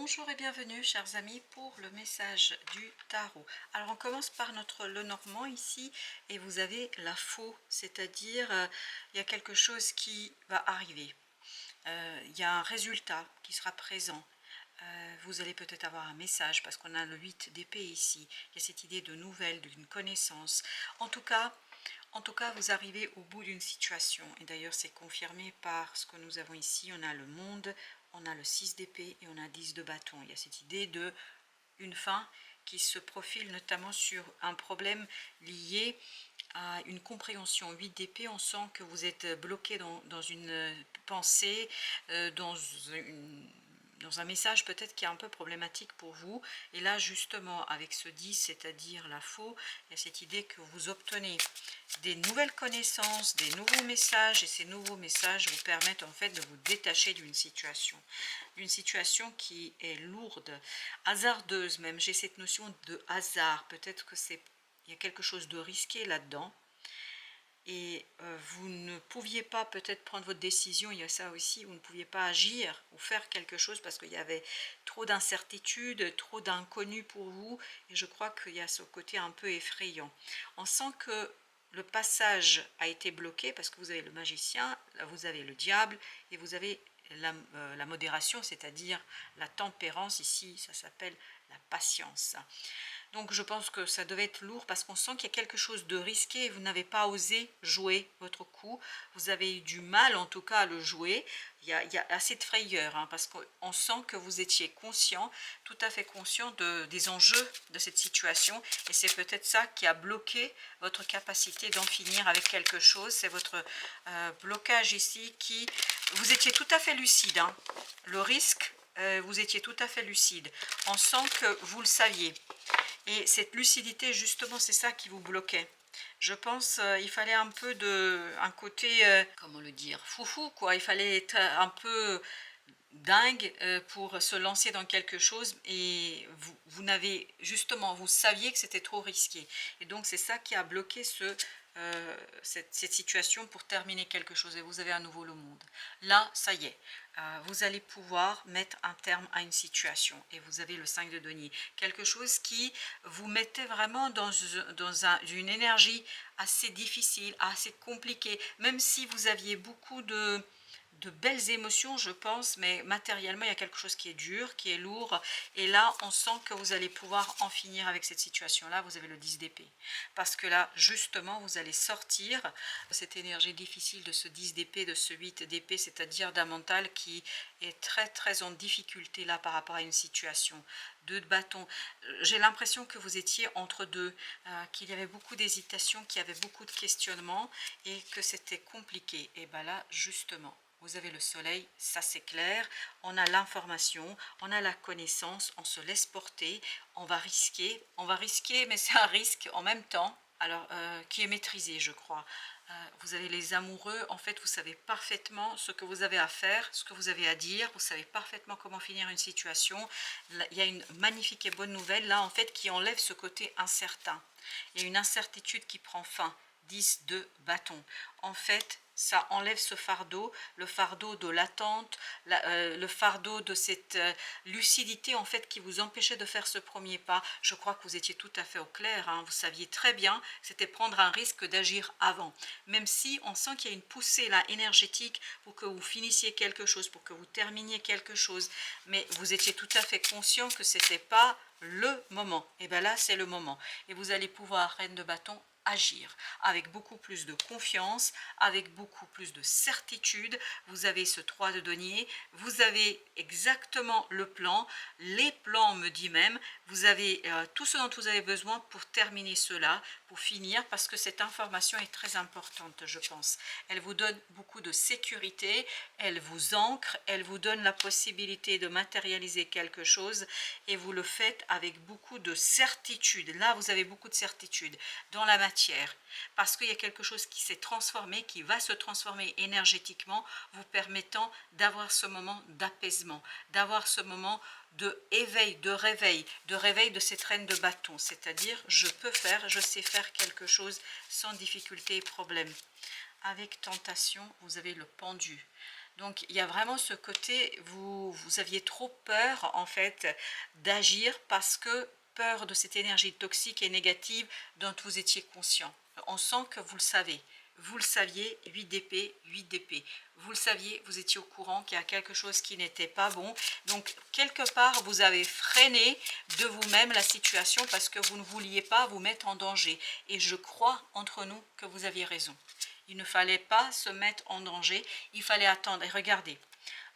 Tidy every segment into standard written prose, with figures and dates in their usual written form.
Bonjour et bienvenue chers amis pour le message du tarot. Alors on commence par notre Lenormand ici et vous avez la faux, c'est-à-dire il y a quelque chose qui va arriver. Il y a un résultat qui sera présent. Vous allez peut-être avoir un message parce qu'on a le 8 d'épée ici. Il y a cette idée de nouvelles, d'une connaissance. En tout cas, vous arrivez au bout d'une situation. Et d'ailleurs, c'est confirmé par ce que nous avons ici. On a le monde, on a le 6 d'épée et on a 10 de bâton. Il y a cette idée de une fin qui se profile notamment sur un problème lié à une compréhension. 8 d'épée, on sent que vous êtes bloqué dans une pensée, dans un message peut-être qui est un peu problématique pour vous. Et là, justement, avec ce 10, c'est-à-dire la faux, il y a cette idée que vous obtenez des nouvelles connaissances, des nouveaux messages, et ces nouveaux messages vous permettent en fait de vous détacher d'une situation qui est lourde, hasardeuse même. J'ai cette notion de hasard, peut-être que il y a quelque chose de risqué là-dedans. Et vous ne pouviez pas peut-être prendre votre décision, il y a ça aussi, vous ne pouviez pas agir ou faire quelque chose parce qu'il y avait trop d'incertitudes, trop d'inconnus pour vous, et je crois qu'il y a ce côté un peu effrayant. On sent que le passage a été bloqué parce que vous avez le magicien, vous avez le diable, et vous avez la modération, c'est-à-dire la tempérance, ici ça s'appelle la patience. Donc je pense que ça devait être lourd parce qu'on sent qu'il y a quelque chose de risqué et vous n'avez pas osé jouer votre coup. Vous avez eu du mal en tout cas à le jouer. Il y a assez de frayeur parce qu'on sent que vous étiez conscient, tout à fait conscient des enjeux de cette situation. Et c'est peut-être ça qui a bloqué votre capacité d'en finir avec quelque chose. C'est votre blocage ici qui... Vous étiez tout à fait lucide. Le risque, vous étiez tout à fait lucide. On sent que vous le saviez. Et cette lucidité, justement, c'est ça qui vous bloquait. Je pense il fallait un peu un côté, comment le dire, foufou, quoi. Il fallait être un peu dingue pour se lancer dans quelque chose et vous n'avez, justement, vous saviez que c'était trop risqué. Et donc, c'est ça qui a bloqué cette situation pour terminer quelque chose et vous avez à nouveau le monde. Là, ça y est, vous allez pouvoir mettre un terme à une situation et vous avez le 5 de denier. Quelque chose qui vous mettait vraiment dans une énergie assez difficile, assez compliquée, même si vous aviez beaucoup de belles émotions, je pense, mais matériellement, il y a quelque chose qui est dur, qui est lourd. Et là, on sent que vous allez pouvoir en finir avec cette situation-là. Vous avez le 10 d'épée. Parce que là, justement, vous allez sortir de cette énergie difficile, de ce 10 d'épée, de ce 8 d'épée, c'est-à-dire d'un mental qui est très, très en difficulté là par rapport à une situation. 2 de bâton. J'ai l'impression que vous étiez entre deux, qu'il y avait beaucoup d'hésitation, qu'il y avait beaucoup de questionnements et que c'était compliqué. Et bien là, justement, vous avez le soleil, ça c'est clair, on a l'information, on a la connaissance, on se laisse porter, on va risquer, mais c'est un risque en même temps, alors qui est maîtrisé je crois. Vous avez les amoureux, en fait vous savez parfaitement ce que vous avez à faire, ce que vous avez à dire, vous savez parfaitement comment finir une situation. Il y a une magnifique et bonne nouvelle là en fait qui enlève ce côté incertain. Il y a une incertitude qui prend fin. 10 de bâton. En fait, ça enlève ce fardeau, le fardeau de l'attente, le fardeau de cette lucidité en fait qui vous empêchait de faire ce premier pas. Je crois que vous étiez tout à fait au clair, vous saviez très bien, c'était prendre un risque d'agir avant. Même si on sent qu'il y a une poussée là énergétique pour que vous finissiez quelque chose, pour que vous terminiez quelque chose, mais vous étiez tout à fait conscient que ce n'était pas le moment. Et bien là, c'est le moment. Et vous allez pouvoir, reine de bâton, agir avec beaucoup plus de confiance, avec beaucoup plus de certitude. Vous avez ce 3 de denier, vous avez exactement le plan, les plans me dit même, vous avez tout ce dont vous avez besoin pour terminer cela, pour finir, parce que cette information est très importante, je pense. Elle vous donne beaucoup de sécurité, elle vous ancre, elle vous donne la possibilité de matérialiser quelque chose et vous le faites avec beaucoup de certitude. Là, vous avez beaucoup de certitude dans la matière parce qu'il y a quelque chose qui s'est transformé, qui va se transformer énergétiquement, vous permettant d'avoir ce moment d'apaisement, d'avoir ce moment de éveil, de réveil de cette reine de bâton, c'est-à-dire je peux faire, je sais faire quelque chose sans difficulté et problème. Avec tentation, vous avez le pendu. Donc il y a vraiment ce côté, vous aviez trop peur en fait d'agir parce que peur de cette énergie toxique et négative dont vous étiez conscient. On sent que vous le savez. Vous le saviez, 8 d'épée, 8 d'épée. Vous le saviez, vous étiez au courant qu'il y a quelque chose qui n'était pas bon. Donc, quelque part, vous avez freiné de vous-même la situation parce que vous ne vouliez pas vous mettre en danger. Et je crois entre nous que vous aviez raison. Il ne fallait pas se mettre en danger, il fallait attendre. Et regardez,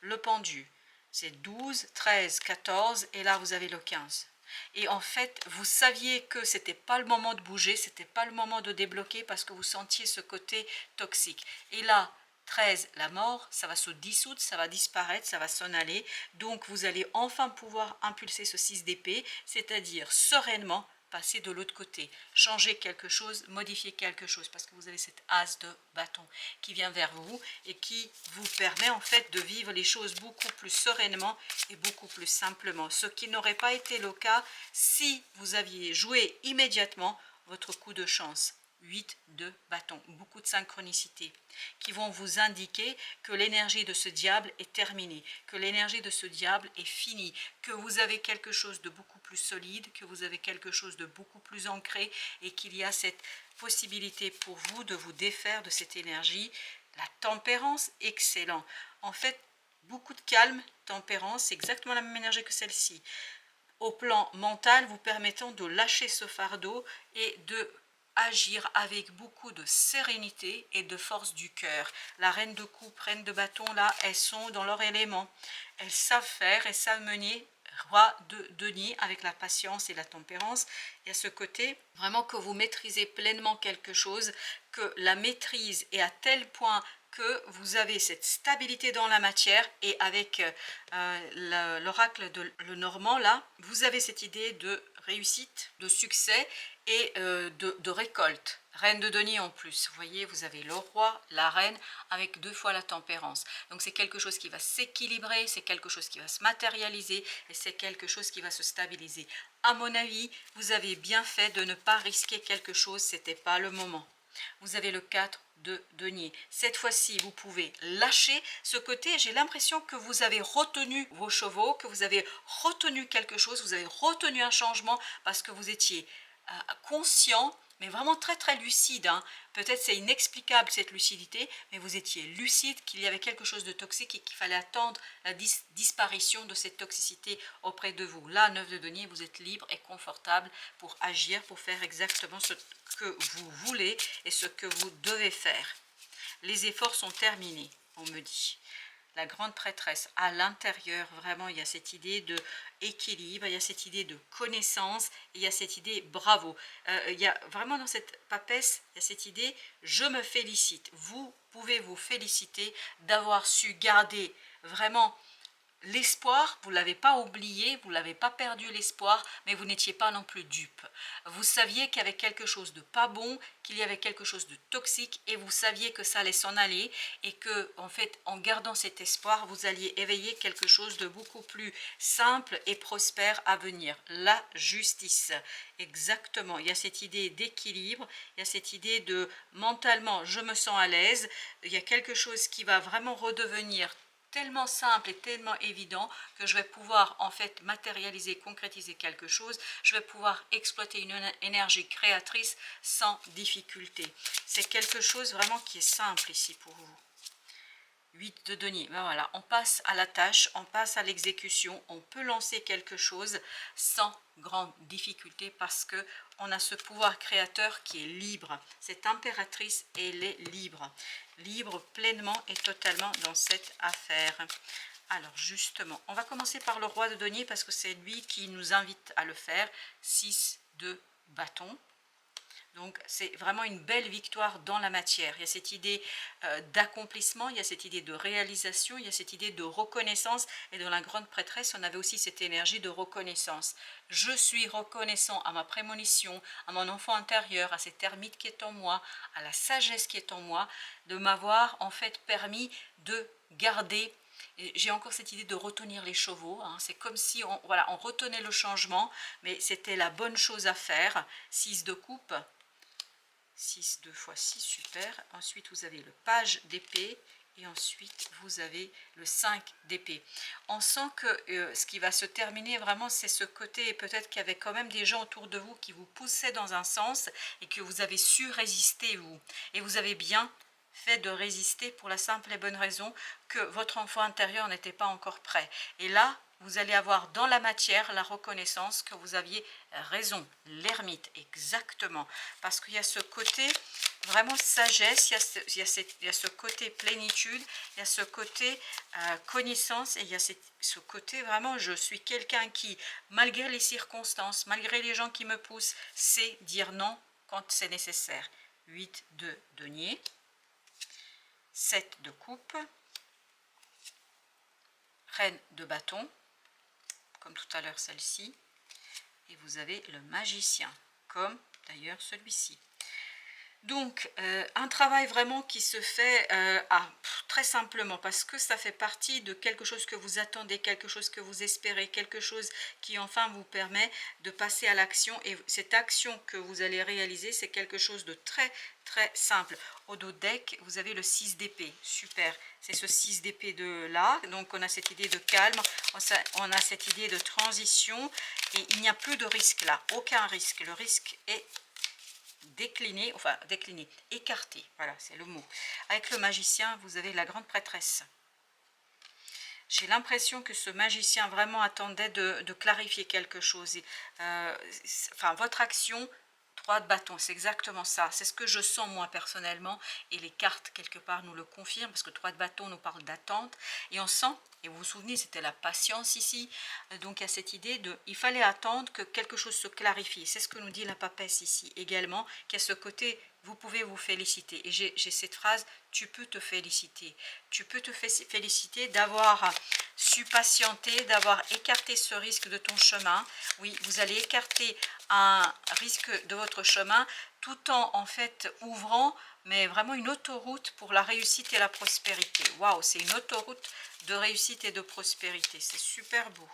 le pendu, c'est 12, 13, 14 et là vous avez le 15. Et en fait, vous saviez que ce n'était pas le moment de bouger, ce n'était pas le moment de débloquer parce que vous sentiez ce côté toxique. Et là, 13, la mort, ça va se dissoudre, ça va disparaître, ça va s'en aller. Donc vous allez enfin pouvoir impulser ce 6 d'épée, c'est-à-dire sereinement passer de l'autre côté, changer quelque chose, modifier quelque chose, parce que vous avez cet as de bâton qui vient vers vous et qui vous permet en fait de vivre les choses beaucoup plus sereinement et beaucoup plus simplement, ce qui n'aurait pas été le cas si vous aviez joué immédiatement votre coup de chance. 8 de bâton, beaucoup de synchronicité qui vont vous indiquer que l'énergie de ce diable est terminée, que l'énergie de ce diable est finie, que vous avez quelque chose de beaucoup plus solide, que vous avez quelque chose de beaucoup plus ancré et qu'il y a cette possibilité pour vous de vous défaire de cette énergie. La tempérance, excellent. En fait, beaucoup de calme, tempérance, c'est exactement la même énergie que celle-ci. Au plan mental, vous permettant de lâcher ce fardeau et de agir avec beaucoup de sérénité et de force du cœur. La reine de coupe, reine de bâton, là, elles sont dans leur élément. Elles savent faire, elles savent mener. Roi de denier avec la patience et la tempérance. Il y a ce côté vraiment que vous maîtrisez pleinement quelque chose, que la maîtrise est à tel point que vous avez cette stabilité dans la matière et avec l'oracle de le Normand là, vous avez cette idée de réussite, de succès et de récolte. Reine de denier en plus, vous voyez, vous avez le roi, la reine, avec 2 fois la tempérance. Donc c'est quelque chose qui va s'équilibrer, c'est quelque chose qui va se matérialiser et c'est quelque chose qui va se stabiliser. À mon avis, vous avez bien fait de ne pas risquer quelque chose, c'était pas le moment. Vous avez le 4 de denier. Cette fois-ci, vous pouvez lâcher ce côté. J'ai l'impression que vous avez retenu vos chevaux, que vous avez retenu quelque chose, vous avez retenu un changement parce que vous étiez conscient, mais vraiment très très lucide. Hein. Peut-être c'est inexplicable cette lucidité, mais vous étiez lucide qu'il y avait quelque chose de toxique et qu'il fallait attendre la disparition de cette toxicité auprès de vous. Là, 9 de denier, vous êtes libre et confortable pour agir, pour faire exactement ce que vous voulez et ce que vous devez faire. Les efforts sont terminés, on me dit. La grande prêtresse, à l'intérieur, vraiment, il y a cette idée de équilibre, il y a cette idée de connaissance, et il y a cette idée bravo. Il y a vraiment dans cette papesse, il y a cette idée, je me félicite. Vous pouvez vous féliciter d'avoir su garder vraiment l'espoir, vous ne l'avez pas oublié, vous n'avez pas perdu l'espoir, mais vous n'étiez pas non plus dupe. Vous saviez qu'il y avait quelque chose de pas bon, qu'il y avait quelque chose de toxique, et vous saviez que ça allait s'en aller, et que, en fait, en gardant cet espoir, vous alliez éveiller quelque chose de beaucoup plus simple et prospère à venir. La justice, exactement. Il y a cette idée d'équilibre, il y a cette idée de mentalement, je me sens à l'aise, il y a quelque chose qui va vraiment redevenir tellement simple et tellement évident que je vais pouvoir en fait matérialiser, concrétiser quelque chose, je vais pouvoir exploiter une énergie créatrice sans difficulté. C'est quelque chose vraiment qui est simple ici pour vous. 8 de denier, ben voilà, on passe à la tâche, on passe à l'exécution, on peut lancer quelque chose sans grande difficulté parce que on a ce pouvoir créateur qui est libre. Cette impératrice, elle est libre, libre pleinement et totalement dans cette affaire. Alors justement, on va commencer par le roi de denier parce que c'est lui qui nous invite à le faire. 6 de bâton. Donc c'est vraiment une belle victoire dans la matière. Il y a cette idée d'accomplissement, il y a cette idée de réalisation, il y a cette idée de reconnaissance. Et dans la grande prêtresse, on avait aussi cette énergie de reconnaissance. Je suis reconnaissant à ma prémonition, à mon enfant intérieur, à cette ermite qui est en moi, à la sagesse qui est en moi, de m'avoir en fait permis de garder. J'ai encore cette idée de retenir les chevaux, hein. C'est comme si on, voilà, on retenait le changement, mais c'était la bonne chose à faire. 6 de coupe. 6, 2 fois 6, super. Ensuite, vous avez le page d'épée et ensuite vous avez le 5 d'épée. On sent que ce qui va se terminer vraiment, c'est ce côté, peut-être qu'il y avait quand même des gens autour de vous qui vous poussaient dans un sens et que vous avez su résister vous. Et vous avez bien fait de résister pour la simple et bonne raison que votre enfant intérieur n'était pas encore prêt. Et là, vous allez avoir dans la matière la reconnaissance que vous aviez raison, l'ermite, exactement. Parce qu'il y a ce côté vraiment sagesse, il y a ce côté plénitude, il y a ce côté connaissance, et il y a ce côté vraiment, je suis quelqu'un qui, malgré les circonstances, malgré les gens qui me poussent, sait dire non quand c'est nécessaire. 8 de denier, 7 de coupe, reine de bâton, comme tout à l'heure celle-ci, et vous avez le magicien, comme d'ailleurs celui-ci. Donc, un travail vraiment qui se fait très simplement, parce que ça fait partie de quelque chose que vous attendez, quelque chose que vous espérez, quelque chose qui enfin vous permet de passer à l'action. Et cette action que vous allez réaliser, c'est quelque chose de très très simple. Au dos deck, vous avez le 6 d'épée, super, c'est ce 6 d'épée de là, donc on a cette idée de calme, on a cette idée de transition, et il n'y a plus de risque là, aucun risque, le risque est décliné, enfin décliné, écarté, voilà c'est le mot. Avec le magicien, vous avez la grande prêtresse. J'ai l'impression que ce magicien vraiment attendait de clarifier quelque chose. Enfin, votre action, 3 de bâton, c'est exactement ça. C'est ce que je sens moi personnellement, et les cartes quelque part nous le confirment, parce que 3 de bâton nous parle d'attente, et on sent, et vous vous souvenez, c'était la patience ici, donc il y a cette idée de, il fallait attendre que quelque chose se clarifie. C'est ce que nous dit la papesse ici également, qu'il y a ce côté, vous pouvez vous féliciter. Et j'ai cette phrase, tu peux te féliciter. Tu peux te féliciter d'avoir su patienter, d'avoir écarté ce risque de ton chemin. Oui, vous allez écarter un risque de votre chemin tout en fait ouvrant, mais vraiment une autoroute pour la réussite et la prospérité. Waouh, c'est une autoroute de réussite et de prospérité. C'est super beau.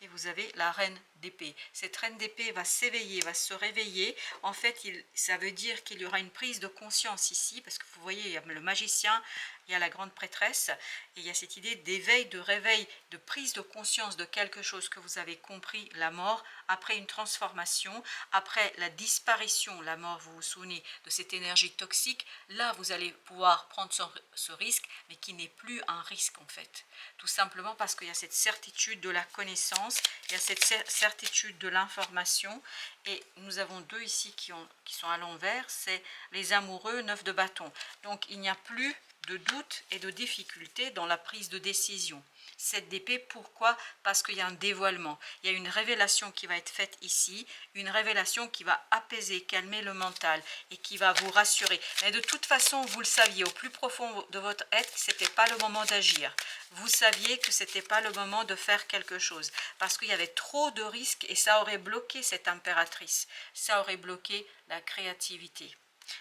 Et vous avez la reine d'épée. Cette reine d'épée va s'éveiller, va se réveiller. En fait, ça veut dire qu'il y aura une prise de conscience ici, parce que vous voyez, il y a le magicien, il y a la grande prêtresse, et il y a cette idée d'éveil, de réveil, de prise de conscience de quelque chose que vous avez compris, la mort, après une transformation, après la disparition, la mort, vous vous souvenez de cette énergie toxique, là vous allez pouvoir prendre ce risque, mais qui n'est plus un risque en fait. Tout simplement parce qu'il y a cette certitude de la connaissance, il y a cette certitude de l'information, et nous avons deux ici qui sont à l'envers, c'est les amoureux, 9 de bâton. Donc il n'y a plus de doute et de difficulté dans la prise de décision. 7 d'épée, pourquoi? Parce qu'il y a un dévoilement, il y a une révélation qui va être faite ici, une révélation qui va apaiser, calmer le mental et qui va vous rassurer. Mais de toute façon, vous le saviez, au plus profond de votre être, ce n'était pas le moment d'agir. Vous saviez que ce n'était pas le moment de faire quelque chose, parce qu'il y avait trop de risques et ça aurait bloqué cette impératrice, ça aurait bloqué la créativité,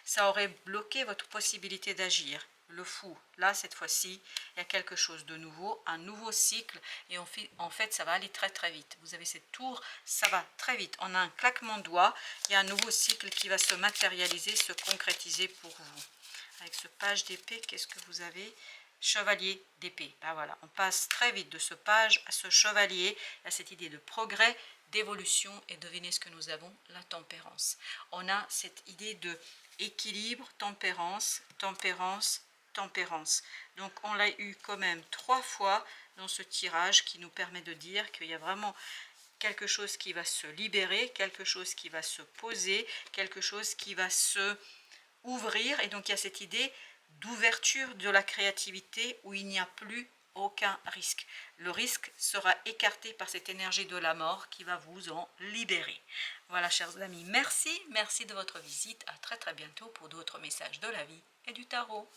ça aurait bloqué votre possibilité d'agir. Le fou, là cette fois-ci, il y a quelque chose de nouveau, un nouveau cycle, et en fait ça va aller très très vite. Vous avez cette tour, ça va très vite. On a un claquement de doigts, il y a un nouveau cycle qui va se matérialiser, se concrétiser pour vous. Avec ce page d'épée, qu'est-ce que vous avez? Chevalier d'épée. Ben voilà, on passe très vite de ce page à ce chevalier, à cette idée de progrès, d'évolution, et devinez ce que nous avons, la tempérance. On a cette idée de équilibre, tempérance, tempérance, tempérance. Donc on l'a eu quand même 3 fois dans ce tirage, qui nous permet de dire qu'il y a vraiment quelque chose qui va se libérer, quelque chose qui va se poser, quelque chose qui va se ouvrir, et donc il y a cette idée d'ouverture de la créativité où il n'y a plus aucun risque. Le risque sera écarté par cette énergie de la mort qui va vous en libérer. Voilà, chers amis, merci de votre visite. À très très bientôt pour d'autres messages de la vie et du tarot.